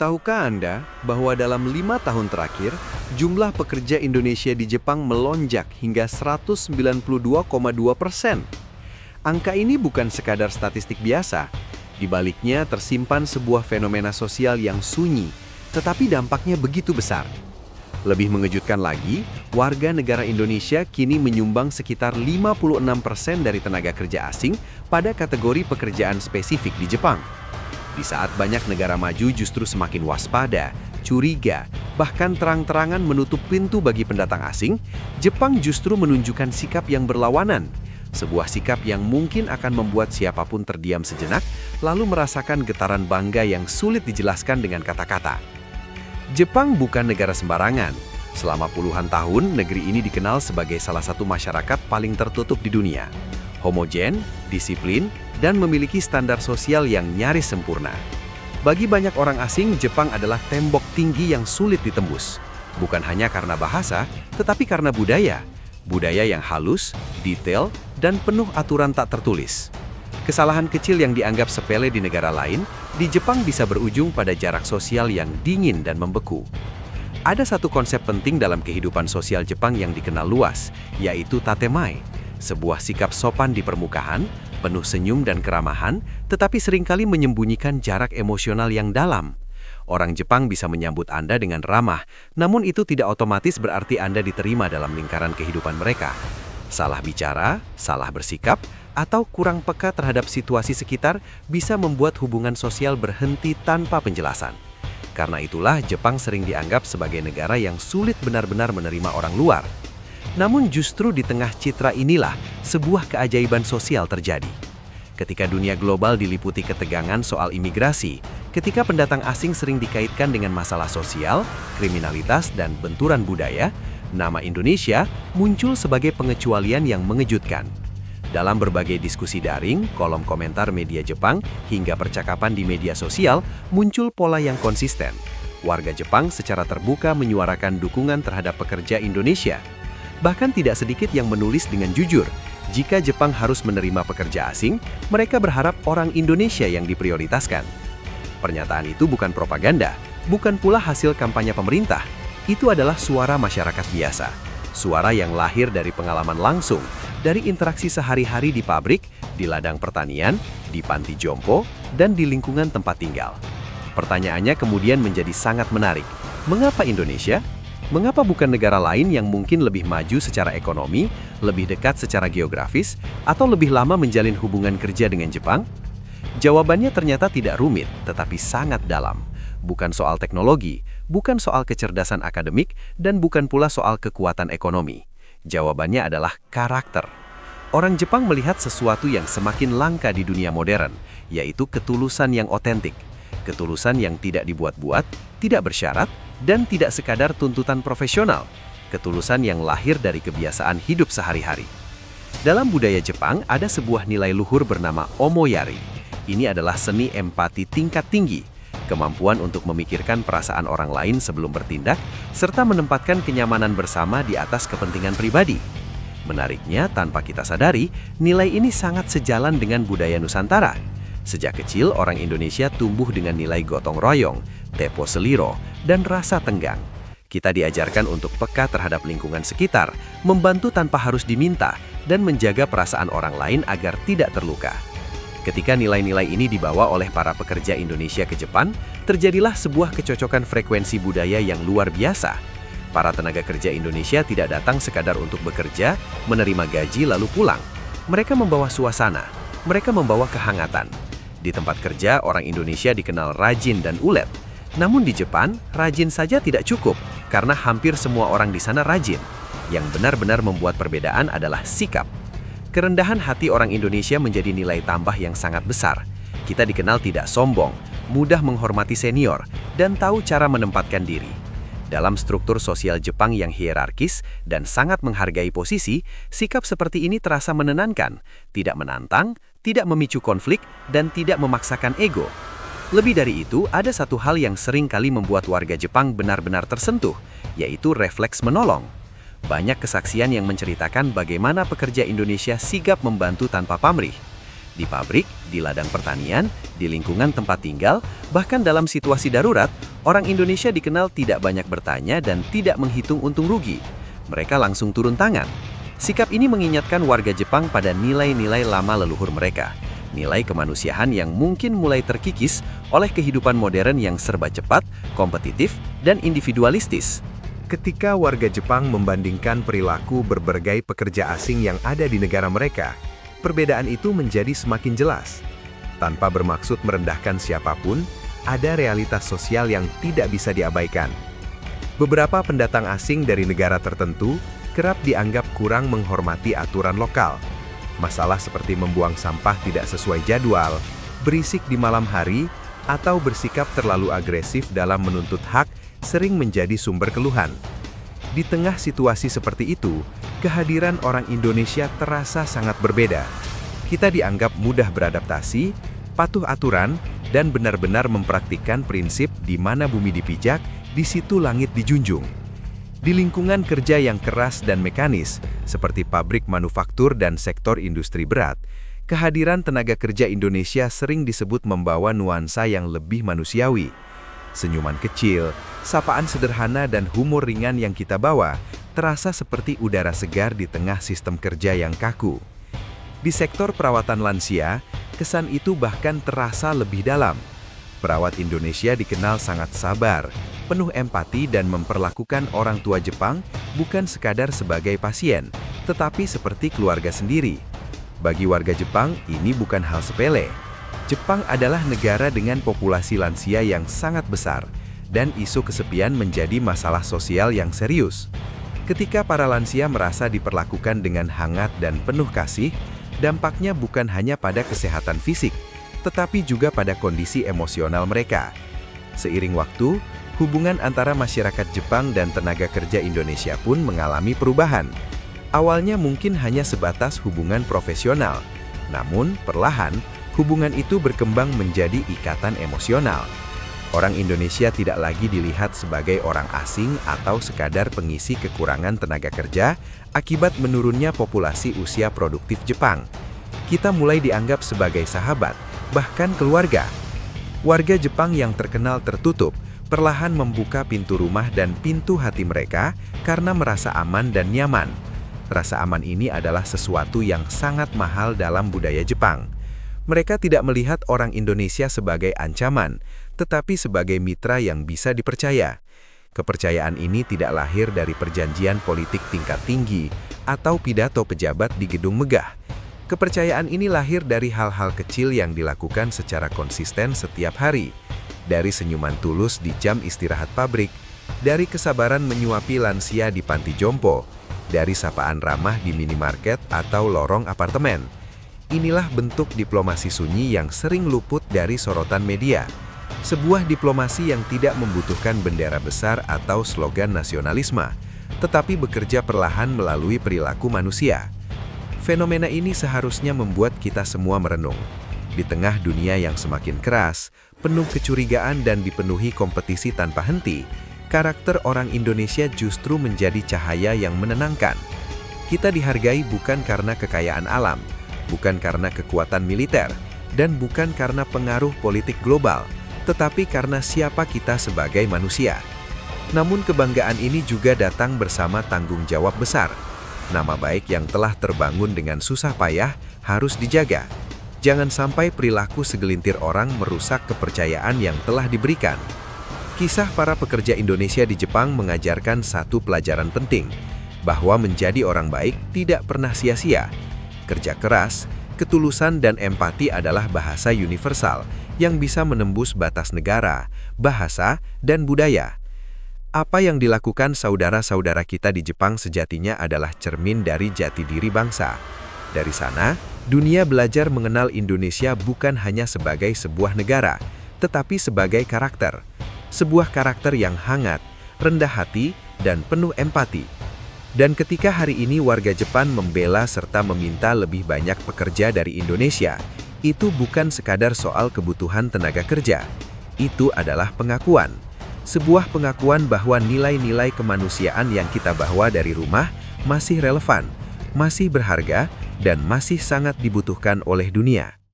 Tahukah Anda bahwa dalam 5 tahun terakhir, jumlah pekerja Indonesia di Jepang melonjak hingga 192,2%? Angka ini bukan sekadar statistik biasa. Di baliknya tersimpan sebuah fenomena sosial yang sunyi, tetapi dampaknya begitu besar. Lebih mengejutkan lagi, warga negara Indonesia kini menyumbang sekitar 56% dari tenaga kerja asing pada kategori pekerjaan spesifik di Jepang. Di saat banyak negara maju justru semakin waspada, curiga, bahkan terang-terangan menutup pintu bagi pendatang asing, Jepang justru menunjukkan sikap yang berlawanan. Sebuah sikap yang mungkin akan membuat siapapun terdiam sejenak, lalu merasakan getaran bangga yang sulit dijelaskan dengan kata-kata. Jepang bukan negara sembarangan. Selama puluhan tahun, negeri ini dikenal sebagai salah satu masyarakat paling tertutup di dunia. Homogen, disiplin, dan memiliki standar sosial yang nyaris sempurna. Bagi banyak orang asing, Jepang adalah tembok tinggi yang sulit ditembus. Bukan hanya karena bahasa, tetapi karena budaya. Budaya yang halus, detail, dan penuh aturan tak tertulis. Kesalahan kecil yang dianggap sepele di negara lain, di Jepang bisa berujung pada jarak sosial yang dingin dan membeku. Ada satu konsep penting dalam kehidupan sosial Jepang yang dikenal luas, yaitu tatemae, sebuah sikap sopan di permukaan, penuh senyum dan keramahan, tetapi seringkali menyembunyikan jarak emosional yang dalam. Orang Jepang bisa menyambut Anda dengan ramah, namun itu tidak otomatis berarti Anda diterima dalam lingkaran kehidupan mereka. Salah bicara, salah bersikap, atau kurang peka terhadap situasi sekitar bisa membuat hubungan sosial berhenti tanpa penjelasan. Karena itulah Jepang sering dianggap sebagai negara yang sulit benar-benar menerima orang luar. Namun justru di tengah citra inilah sebuah keajaiban sosial terjadi. Ketika dunia global diliputi ketegangan soal imigrasi, ketika pendatang asing sering dikaitkan dengan masalah sosial, kriminalitas, dan benturan budaya, nama Indonesia muncul sebagai pengecualian yang mengejutkan. Dalam berbagai diskusi daring, kolom komentar media Jepang, hingga percakapan di media sosial, muncul pola yang konsisten. Warga Jepang secara terbuka menyuarakan dukungan terhadap pekerja Indonesia. Bahkan tidak sedikit yang menulis dengan jujur, jika Jepang harus menerima pekerja asing, mereka berharap orang Indonesia yang diprioritaskan. Pernyataan itu bukan propaganda, bukan pula hasil kampanye pemerintah. Itu adalah suara masyarakat biasa. Suara yang lahir dari pengalaman langsung, dari interaksi sehari-hari di pabrik, di ladang pertanian, di panti jompo, dan di lingkungan tempat tinggal. Pertanyaannya kemudian menjadi sangat menarik. Mengapa Indonesia? Mengapa bukan negara lain yang mungkin lebih maju secara ekonomi, lebih dekat secara geografis, atau lebih lama menjalin hubungan kerja dengan Jepang? Jawabannya ternyata tidak rumit, tetapi sangat dalam. Bukan soal teknologi, bukan soal kecerdasan akademik, dan bukan pula soal kekuatan ekonomi. Jawabannya adalah karakter. Orang Jepang melihat sesuatu yang semakin langka di dunia modern, yaitu ketulusan yang otentik. Ketulusan yang tidak dibuat-buat, tidak bersyarat, dan tidak sekadar tuntutan profesional. Ketulusan yang lahir dari kebiasaan hidup sehari-hari. Dalam budaya Jepang ada sebuah nilai luhur bernama omoyari. Ini adalah seni empati tingkat tinggi, kemampuan untuk memikirkan perasaan orang lain sebelum bertindak, serta menempatkan kenyamanan bersama di atas kepentingan pribadi. Menariknya, tanpa kita sadari, nilai ini sangat sejalan dengan budaya Nusantara. Sejak kecil, orang Indonesia tumbuh dengan nilai gotong royong, tempo seliro, dan rasa tenggang. Kita diajarkan untuk peka terhadap lingkungan sekitar, membantu tanpa harus diminta, dan menjaga perasaan orang lain agar tidak terluka. Ketika nilai-nilai ini dibawa oleh para pekerja Indonesia ke Jepang, terjadilah sebuah kecocokan frekuensi budaya yang luar biasa. Para tenaga kerja Indonesia tidak datang sekadar untuk bekerja, menerima gaji lalu pulang. Mereka membawa suasana, mereka membawa kehangatan. Di tempat kerja, orang Indonesia dikenal rajin dan ulet. Namun di Jepang, rajin saja tidak cukup, karena hampir semua orang di sana rajin. Yang benar-benar membuat perbedaan adalah sikap. Kerendahan hati orang Indonesia menjadi nilai tambah yang sangat besar. Kita dikenal tidak sombong, mudah menghormati senior, dan tahu cara menempatkan diri. Dalam struktur sosial Jepang yang hierarkis dan sangat menghargai posisi, sikap seperti ini terasa menenangkan, tidak menantang, tidak memicu konflik, dan tidak memaksakan ego. Lebih dari itu, ada satu hal yang sering kali membuat warga Jepang benar-benar tersentuh, yaitu refleks menolong. Banyak kesaksian yang menceritakan bagaimana pekerja Indonesia sigap membantu tanpa pamrih. Di pabrik, di ladang pertanian, di lingkungan tempat tinggal, bahkan dalam situasi darurat, orang Indonesia dikenal tidak banyak bertanya dan tidak menghitung untung rugi. Mereka langsung turun tangan. Sikap ini mengingatkan warga Jepang pada nilai-nilai lama leluhur mereka. Nilai kemanusiaan yang mungkin mulai terkikis oleh kehidupan modern yang serba cepat, kompetitif, dan individualistis. Ketika warga Jepang membandingkan perilaku berbagai pekerja asing yang ada di negara mereka, perbedaan itu menjadi semakin jelas. Tanpa bermaksud merendahkan siapapun, ada realitas sosial yang tidak bisa diabaikan. Beberapa pendatang asing dari negara tertentu kerap dianggap kurang menghormati aturan lokal. Masalah seperti membuang sampah tidak sesuai jadwal, berisik di malam hari, atau bersikap terlalu agresif dalam menuntut hak sering menjadi sumber keluhan. Di tengah situasi seperti itu, kehadiran orang Indonesia terasa sangat berbeda. Kita dianggap mudah beradaptasi, patuh aturan, dan benar-benar mempraktikkan prinsip di mana bumi dipijak, di situ langit dijunjung. Di lingkungan kerja yang keras dan mekanis, seperti pabrik manufaktur dan sektor industri berat, kehadiran tenaga kerja Indonesia sering disebut membawa nuansa yang lebih manusiawi. Senyuman kecil, sapaan sederhana dan humor ringan yang kita bawa terasa seperti udara segar di tengah sistem kerja yang kaku. Di sektor perawatan lansia, kesan itu bahkan terasa lebih dalam. Perawat Indonesia dikenal sangat sabar, penuh empati dan memperlakukan orang tua Jepang bukan sekadar sebagai pasien, tetapi seperti keluarga sendiri. Bagi warga Jepang, ini bukan hal sepele. Jepang adalah negara dengan populasi lansia yang sangat besar, dan isu kesepian menjadi masalah sosial yang serius. Ketika para lansia merasa diperlakukan dengan hangat dan penuh kasih, dampaknya bukan hanya pada kesehatan fisik, tetapi juga pada kondisi emosional mereka. Seiring waktu, hubungan antara masyarakat Jepang dan tenaga kerja Indonesia pun mengalami perubahan. Awalnya mungkin hanya sebatas hubungan profesional, namun perlahan, hubungan itu berkembang menjadi ikatan emosional. Orang Indonesia tidak lagi dilihat sebagai orang asing atau sekadar pengisi kekurangan tenaga kerja akibat menurunnya populasi usia produktif Jepang. Kita mulai dianggap sebagai sahabat, bahkan keluarga. Warga Jepang yang terkenal tertutup perlahan membuka pintu rumah dan pintu hati mereka karena merasa aman dan nyaman. Rasa aman ini adalah sesuatu yang sangat mahal dalam budaya Jepang. Mereka tidak melihat orang Indonesia sebagai ancaman, tetapi sebagai mitra yang bisa dipercaya. Kepercayaan ini tidak lahir dari perjanjian politik tingkat tinggi atau pidato pejabat di gedung megah. Kepercayaan ini lahir dari hal-hal kecil yang dilakukan secara konsisten setiap hari. Dari senyuman tulus di jam istirahat pabrik, dari kesabaran menyuapi lansia di panti jompo, dari sapaan ramah di minimarket atau lorong apartemen. Inilah bentuk diplomasi sunyi yang sering luput dari sorotan media. Sebuah diplomasi yang tidak membutuhkan bendera besar atau slogan nasionalisme, tetapi bekerja perlahan melalui perilaku manusia. Fenomena ini seharusnya membuat kita semua merenung. Di tengah dunia yang semakin keras, penuh kecurigaan dan dipenuhi kompetisi tanpa henti, karakter orang Indonesia justru menjadi cahaya yang menenangkan. Kita dihargai bukan karena kekayaan alam, bukan karena kekuatan militer, dan bukan karena pengaruh politik global, tetapi karena siapa kita sebagai manusia. Namun kebanggaan ini juga datang bersama tanggung jawab besar. Nama baik yang telah terbangun dengan susah payah harus dijaga. Jangan sampai perilaku segelintir orang merusak kepercayaan yang telah diberikan. Kisah para pekerja Indonesia di Jepang mengajarkan satu pelajaran penting, bahwa menjadi orang baik tidak pernah sia-sia. Kerja keras, ketulusan dan empati adalah bahasa universal yang bisa menembus batas negara, bahasa, dan budaya. Apa yang dilakukan saudara-saudara kita di Jepang sejatinya adalah cermin dari jati diri bangsa. Dari sana, dunia belajar mengenal Indonesia bukan hanya sebagai sebuah negara, tetapi sebagai karakter. Sebuah karakter yang hangat, rendah hati, dan penuh empati. Dan ketika hari ini warga Jepang membela serta meminta lebih banyak pekerja dari Indonesia, itu bukan sekadar soal kebutuhan tenaga kerja. Itu adalah pengakuan. Sebuah pengakuan bahwa nilai-nilai kemanusiaan yang kita bawa dari rumah masih relevan, masih berharga, dan masih sangat dibutuhkan oleh dunia.